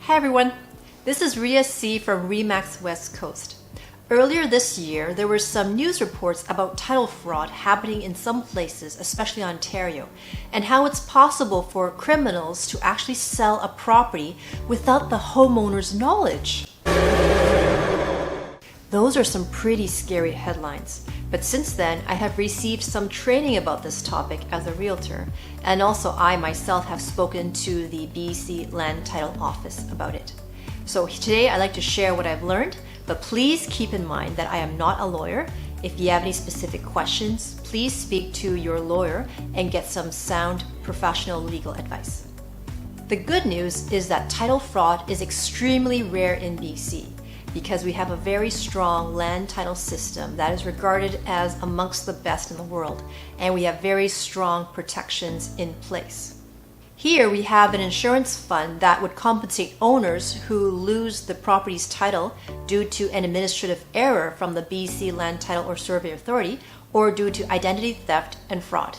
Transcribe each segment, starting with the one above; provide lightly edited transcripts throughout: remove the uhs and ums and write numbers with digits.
Hi everyone, this is Rhea Se from Remax Westcoast. Earlier this year, there were some news reports about title fraud happening in some places, especially Ontario, and how it's possible for criminals to actually sell a property without the homeowner's knowledge. Those are some pretty scary headlines. But since then, I have received some training about this topic as a realtor, and also I myself have spoken to the BC Land Title Office about it. So today I'd like to share what I've learned, but please keep in mind that I am not a lawyer. If you have any specific questions, please speak to your lawyer and get some sound professional legal advice. The good news is that title fraud is extremely rare in BC, because we have a very strong land title system that is regarded as amongst the best in the world, and we have very strong protections in place. Here we have an insurance fund that would compensate owners who lose the property's title due to an administrative error from the BC Land Title or Survey Authority or due to identity theft and fraud.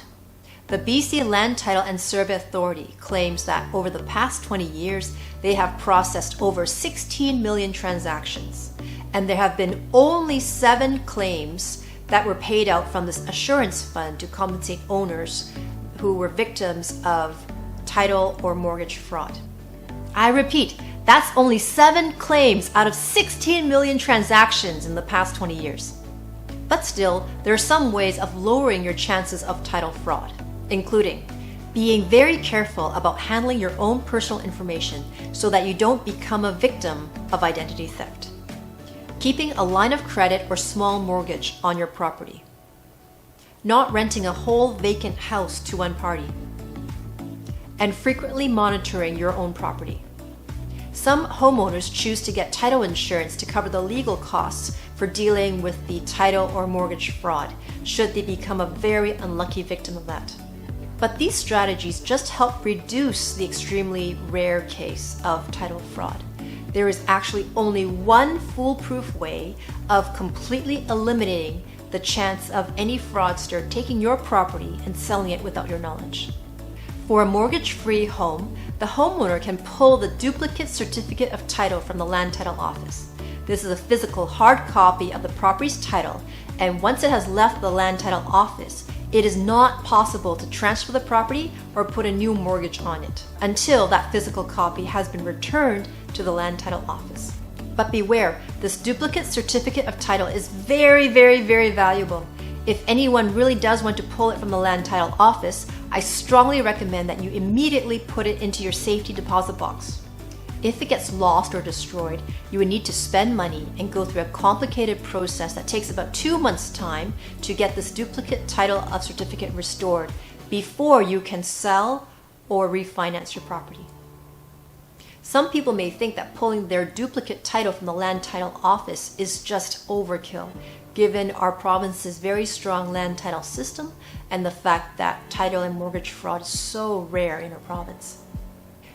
The BC Land Title and Survey Authority claims that over the past 20 years, they have processed over 16 million transactions, and there have been only 7 claims that were paid out from this assurance fund to compensate owners who were victims of title or mortgage fraud. I repeat, that's only 7 claims out of 16 million transactions in the past 20 years. But still, there are some ways of lowering your chances of title fraud, including being very careful about handling your own personal information so that you don't become a victim of identity theft, keeping a line of credit or small mortgage on your property, not renting a whole vacant house to one party, and frequently monitoring your own property. Some homeowners choose to get title insurance to cover the legal costs for dealing with the title or mortgage fraud, should they become a very unlucky victim of that. But these strategies just help reduce the extremely rare case of title fraud. There is actually only one foolproof way of completely eliminating the chance of any fraudster taking your property and selling it without your knowledge. For a mortgage-free home, the homeowner can pull the duplicate certificate of title from the Land Title Office. This is a physical hard copy of the property's title, and once it has left the Land Title Office, it is not possible to transfer the property or put a new mortgage on it until that physical copy has been returned to the Land Title Office. But beware, this duplicate certificate of title is very, very, very valuable. If anyone really does want to pull it from the Land Title Office, I strongly recommend that you immediately put it into your safety deposit box. If it gets lost or destroyed, you would need to spend money and go through a complicated process that takes about 2 months' time to get this duplicate title of certificate restored before you can sell or refinance your property. Some people may think that pulling their duplicate title from the Land Title Office is just overkill, given our province's very strong land title system and the fact that title and mortgage fraud is so rare in our province.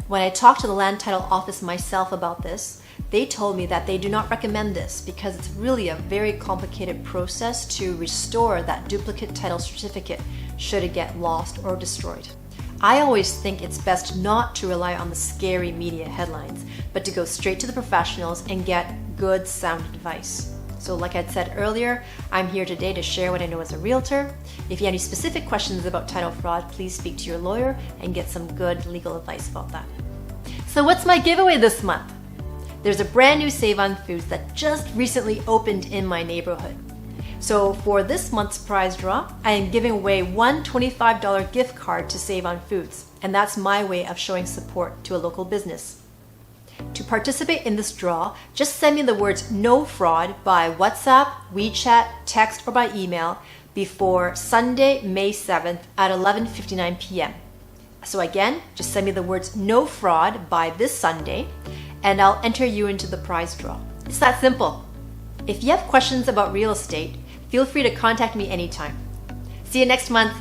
When I talked to the Land Title Office myself about this, they told me that they do not recommend this because it's really a very complicated process to restore that duplicate title certificate should it get lost or destroyed. I always think it's best not to rely on the scary media headlines, but to go straight to the professionals and get good sound advice. So like I said earlier, I'm here today to share what I know as a realtor. If you have any specific questions about title fraud, please speak to your lawyer and get some good legal advice about that. So what's my giveaway this month? There's a brand new Save on Foods that just recently opened in my neighborhood. So for this month's prize draw, I am giving away one $25 gift card to Save on Foods, and that's my way of showing support to a local business. To participate in this draw, just send me the words "no fraud" by WhatsApp, WeChat, text, or by email before Sunday, May 7th at 11:59 p.m. So again, just send me the words "no fraud" by this Sunday, and I'll enter you into the prize draw. It's that simple. If you have questions about real estate, feel free to contact me anytime. See you next month.